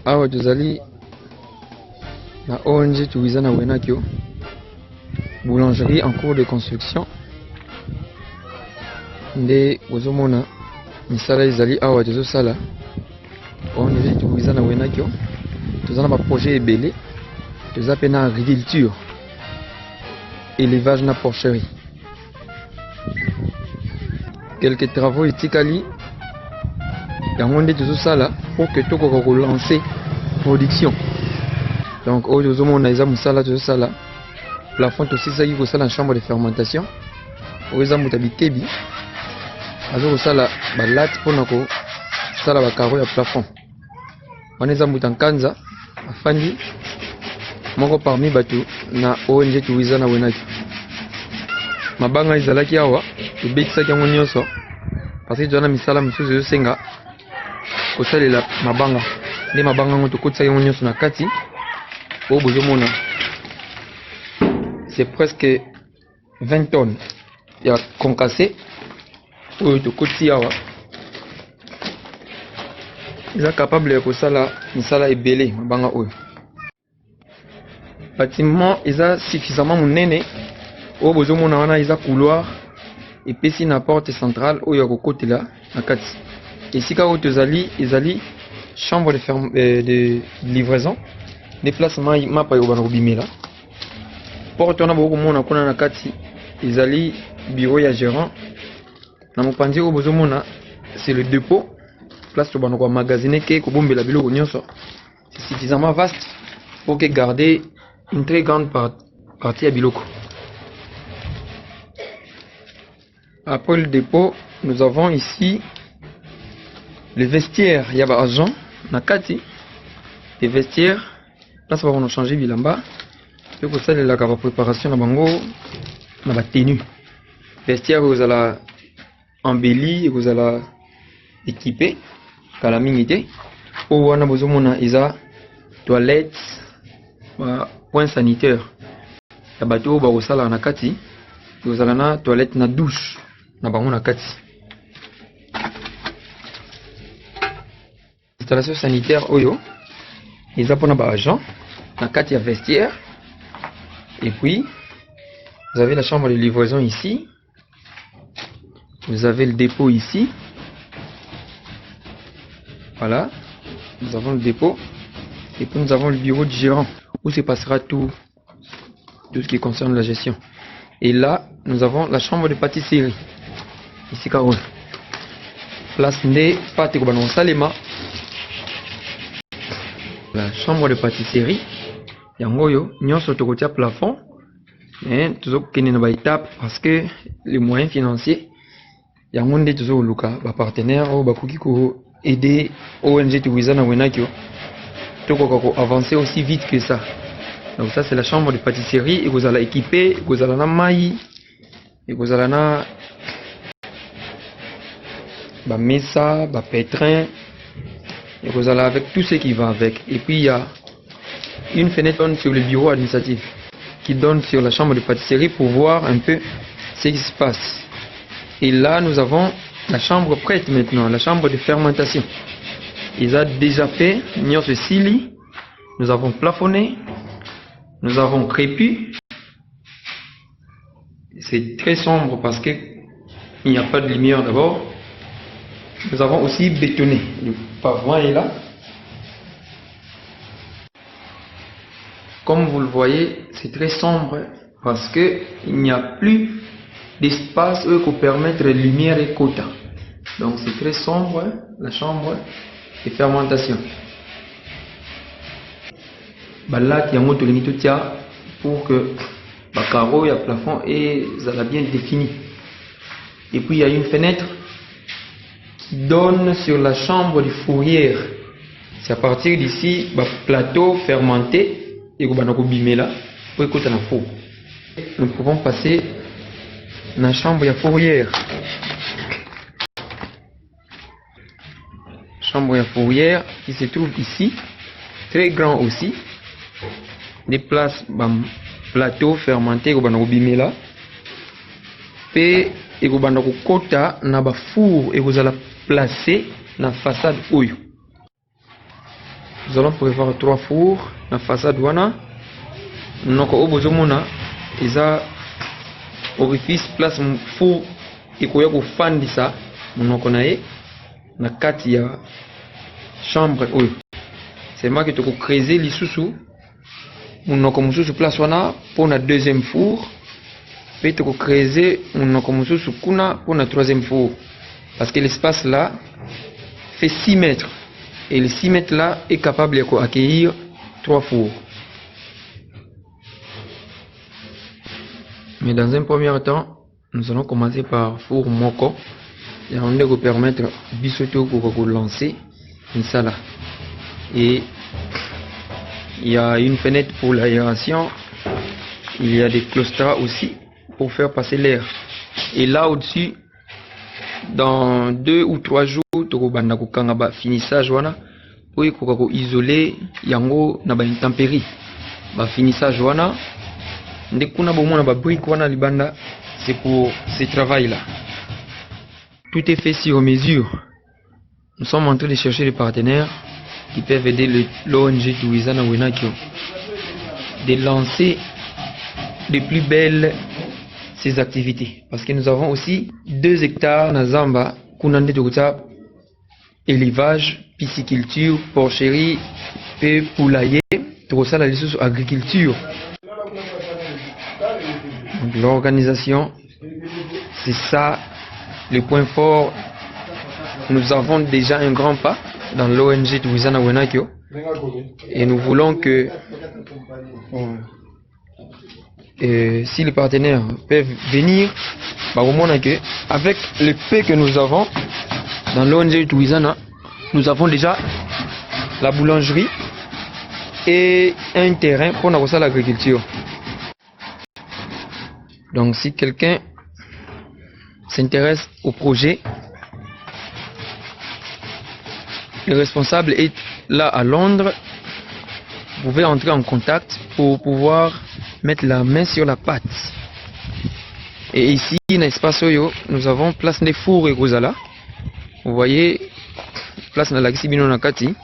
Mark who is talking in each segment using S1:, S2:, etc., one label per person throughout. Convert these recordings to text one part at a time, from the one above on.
S1: awa tozali na ONG Tuwiza na Wenakio, boulangerie en cours de construction. Nde bozomona misala ezali awa tozosala ONG Tuwiza na Wenakio. Tozana ba projet ebele, toza pe na agriculture, élevage na porcherie. Quelques travaux etikali yango nde tozosala pour que tokoka kolancer production. Donc oyo tozomona eza mosala tozosala plafond tosisaki kosala na chambre de fermentation. Oyo eza moto bikebi azo kosala balate mpona kosala bakaro ya plafond. Wana eza moto nkanza afandi moko parmi bato na ONG Tuwiza na Wenakio. Mabanga ezalaki awa tobekisaki yango nyonso parce que tozana misala mosusu ezosenga kosalela mabanga. Nde mabanga yango tokotisaki yango nyonso na kati. Oyo bozomona c'est presque 20 tonnes ya concassé oyo tokoti awa. Eza capable ya kosala misala ebele mabanga oyo. Bâtiment eza suffisamment monene oyo bozomona wana eza couloir epesi na porte centrale oyo ya kokotela na kati. Esika oyo tozali ezali chambre de livraison, déplacement mapa yo bana kobimela. Porte wana bokomona kuna na kati ezali bureau ya gérant. Na mopanzi oyo bozomona c'est le dépôt, place to bana ko magasiner ke ko bombela biloko nyonso. C'est suffisamment vaste pour que garder une très grande partie à biloko. Après le dépôt, nous avons ici le vestiaire. Il y a un agent nakati. Les vestiaires, là ça va on changer bilamba. Et pour ça la préparation na bango na ba tenue. Vestiaire vous allez embelli, vous allez équipé kala minité. Ou wana bozomona isa toilette, point sanitaire. Ya bato ba kosala na kati. Vous allez na toilette na douche na bango na kati. Installation sanitaire oyo ils apprennent ba agent na kati ya vestiaire. Et puis vous avez la chambre de livraison ici. Vous avez le dépôt ici. Voilà, nous avons le dépôt. Et puis nous avons le bureau du gérant où se passera tout ce qui concerne la gestion. Et là, nous avons la chambre de pâtisserie. Ici, Carole. Place de pâte salema. La chambre de pâtisserie. Yangoyo, nous sommes au plafond. Et toujours qu'il y a une étape parce que les moyens financiers, yangonde toujours luka, ba partenaire ou ba kukiko aider ONG Tuwiza na Wenakio. Toko avancer aussi vite que ça. Donc ça c'est la chambre de pâtisserie et vous allez équiper, vous allez na maï et vous allez na ba mesa, ba pétrin et vous allez avec tout ce qui va avec. Et puis il y a une fenêtre sur le bureau administratif qui donne sur la chambre de pâtisserie pour voir un peu ce qui se passe. Et là nous avons la chambre prête maintenant, la chambre de fermentation. Ils ont déjà fait, nous avons plafonné. Nous avons crépu. C'est très sombre parce que il n'y a pas de lumière d'abord. Nous avons aussi bétonné. Le pavement est là. Comme vous le voyez, c'est très sombre parce que il n'y a plus d'espace pour permettre la lumière et quota. Donc c'est très sombre la chambre de fermentation. Là qui a monté le mitotia pour que le carreau et le plafond et ça l'a bien défini. Et puis il y a une fenêtre qui donne sur la chambre de fourrière. C'est à partir d'ici le plateau fermenté et qu'on va bimela pour écouter la four. Nous pouvons passer dans la chambre de fourrière. Chambre de fourrière qui se trouve ici, très grand aussi. Des places plateau fermenté ko bana bimela pe et ko bana ko kota na ba four et vous allez placer na façade oyo. nous allons prévoir 3 fours na façade wana. Donc au bozomona eza orifice place four ikoya ko fandisa monoko na ye na kati ya chambre oyo. C'est moi qui te creuser lisusu monoko mususu place wana pour na deuxième four. Puis te creuser monoko mususu kuna pour na troisième four. Parce que l'espace là fait 6 mètres. Et le 6 mètres là est capable d'accueillir 3 fours. Mais dans un premier temps, nous allons commencer par four moko. Et on va permettre bisoto pour lancer une salle. Et il y a une fenêtre pour l'aération. Il y a des claustras aussi pour faire passer l'air. Et là au-dessus, dans 2 ou 3 jours, tu vas finissage wana pour isoler yango na ba intempérie. Ba finissage wana ndekuna bomona ba brique wana libanda, c'est pour ce travail là. Tout est fait sur mesure. Nous sommes en train de chercher des partenaires qui peuvent aider l'ONG Touizana Wenakio de lancer de plus belles ces activités. Parce que nous avons aussi 2 hectares na Zamba, Kunande Tokuta, élevage, pisciculture, porcherie, et poulailler, tout ça la agriculture. L'organisation, c'est ça le point fort. Nous avons déjà un grand pas dans l'ONG Touizana Wenakio et nous voulons que si les partenaires peuvent venir, avec le peu que nous avons dans l'ONG Touizana, nous avons déjà la boulangerie et un terrain pour l'agriculture. Donc si quelqu'un s'intéresse au projet, le responsable est là à Londres. Vous pouvez entrer en contact pour pouvoir mettre la main sur la pâte. Et ici, dans l'espace Oyo, nous avons place des fours et gozala. Vous voyez, place dans la Xibino Nakati,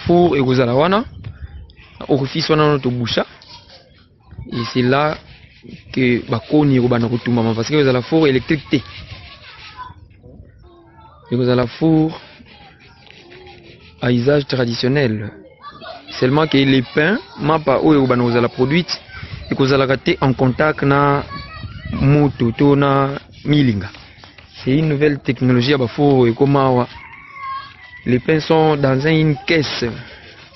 S1: four et gozala wana, orifice wana notre boucha. Et c'est là que bakoni robana kutumba parce que vous avez la four électricité. Et vous avez la four à usage traditionnel. Seulement que les pains, mapa ou robana vous avez la produite et que vous allez rater en contact na moto to na milinga. C'est une nouvelle technologie à Bafo et Komawa. Les pains sont dans une caisse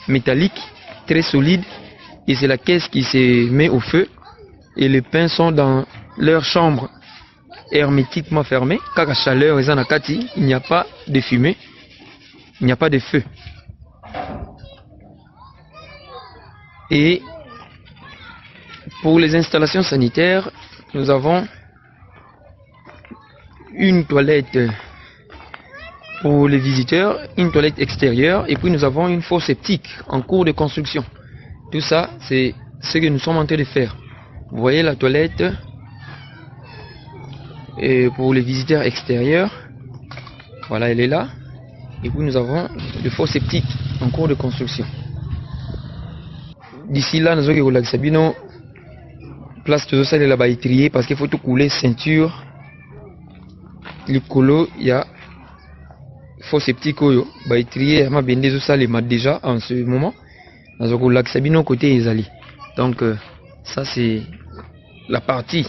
S1: métallique très solide et c'est la caisse qui se met au feu et les pains sont dans leur chambre hermétiquement fermée. Car la chaleur est en akati, il n'y a pas de fumée, il n'y a pas de feu. Et pour les installations sanitaires, nous avons une toilette pour les visiteurs, une toilette extérieure et puis nous avons une fosse septique en cours de construction. Tout ça, c'est ce que nous sommes en train de faire. Vous voyez la toilette et pour les visiteurs extérieurs. Voilà, elle est là. Et puis nous avons le fosse septique en cours de construction. D'ici là, nous avons Sabino place tout ça là-bas étrier parce qu'il faut tout couler ceinture. Le colo, il y a fosse septique oyo ba étrier ma bende zo ça les mat déjà en ce moment. Nous avons Sabino côté Ezali. Donc ça c'est la partie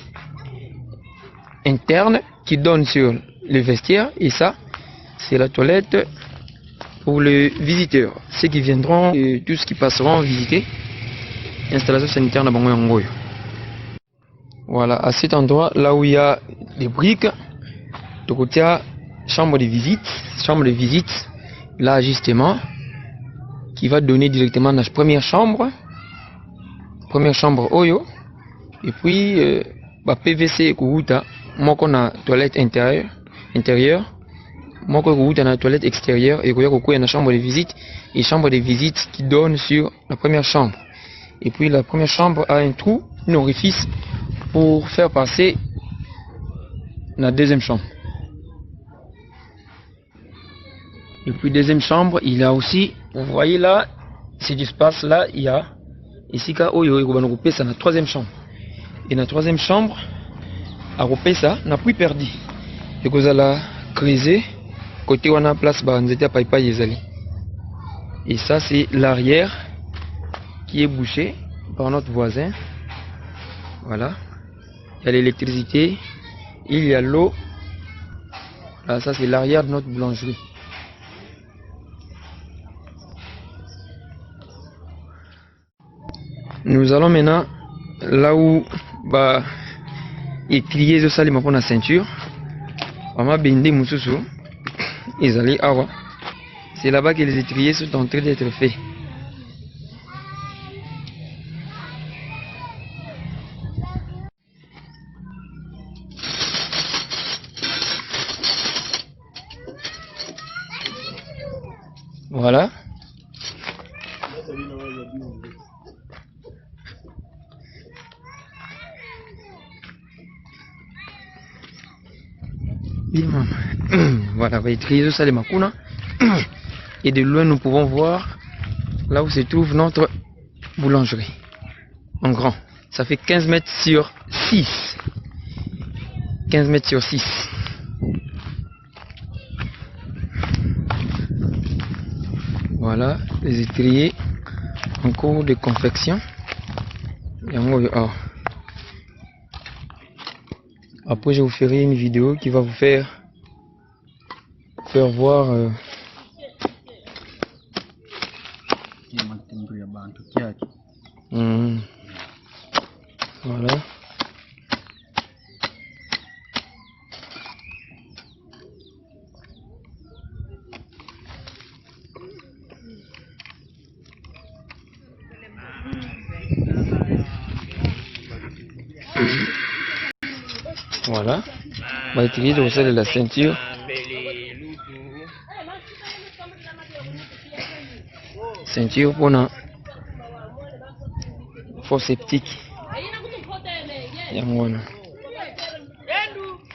S1: interne qui donne sur le vestiaire et ça c'est la toilette pour les visiteurs, ceux qui viendront et tous qui passeront visiter installation sanitaire na bango yango. Voilà, à cet endroit là où il y a les briques, de côté chambre de visite, là justement qui va donner directement dans la première chambre oyo. Et puis PVC kuuta moko na toilette intérieure moko kuuta na toilette extérieure et koya na chambre de visite et chambre de visite qui donne sur la première chambre. Et puis la première chambre a un trou, un orifice pour faire passer la deuxième chambre. Et puis deuxième chambre, il y a aussi, vous voyez là, Si tu passes là, il y a ici ka oyo il ça na troisième chambre. Et na troisième chambre, à ça n'a plus perdu. Et que la creuser côté où on a place bah on était à paipa yezali. Et ça c'est l'arrière qui est bouché par notre voisin. Voilà. Il y a l'électricité, il y a l'eau. Là, ça c'est l'arrière de notre boulangerie. Nous allons maintenant là où bah étrier de salim pour la ceinture. On va bender mususu. Ils allaient awa. C'est là-bas que les étriers sont en train d'être faits. Voilà. Voilà, va étrier ça les makuna. Et de loin nous pouvons voir là où se trouve notre boulangerie. En grand. Ça fait 15 mètres sur 6. 15 mètres sur 6. Voilà les étriers en cours de confection. Après je vous ferai une vidéo qui va vous faire voir voilà. Voilà, on va utiliser aussi de la ceinture. Ceinture pour la force sceptique.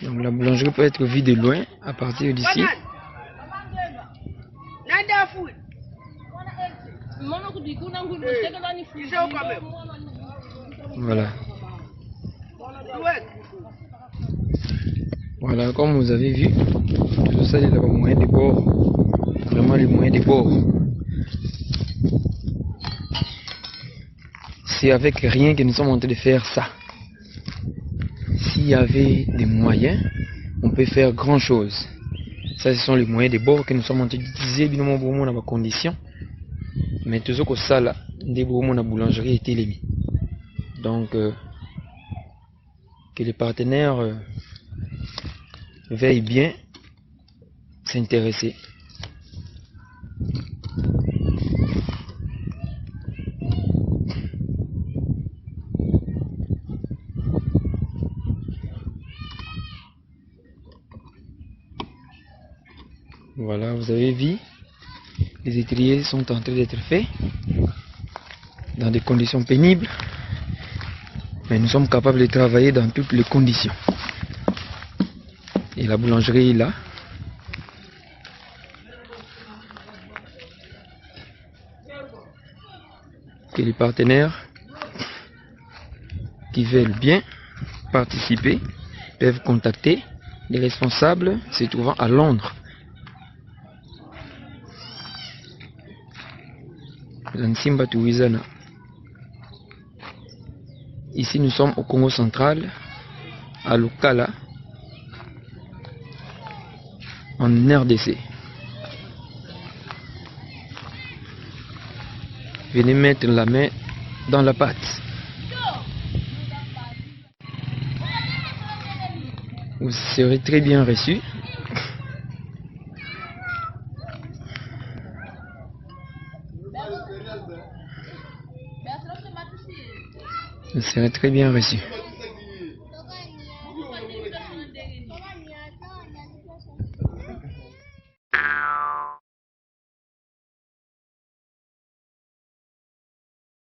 S1: Donc la boulangerie peut être vue de loin à partir d'ici. Voilà. Voilà, comme vous avez vu, tout ça il y a les moyens de bord. Vraiment les moyens de bord. C'est avec rien que nous sommes en train de faire ça. S'il y avait des moyens, on peut faire grand chose. Ça, ce sont les moyens de bord que nous sommes en train d'utiliser bien pour nos conditions. Mais tout ce que ça là, des la boulangerie est éliminée. Donc, que les partenaires veillent bien s'intéresser. Voilà, vous avez vu, les étriers sont en train d'être faits dans des conditions pénibles, mais nous sommes capables de travailler dans toutes les conditions. Et la boulangerie est là. Que les partenaires qui veulent bien participer peuvent contacter les responsables se trouvant à Londres. Lansimba Touizana. Ici nous sommes au Congo central, à Lukala, en RDC. Venez mettre la main dans la pâte. Vous serez très bien reçu. Vous serez très bien reçu.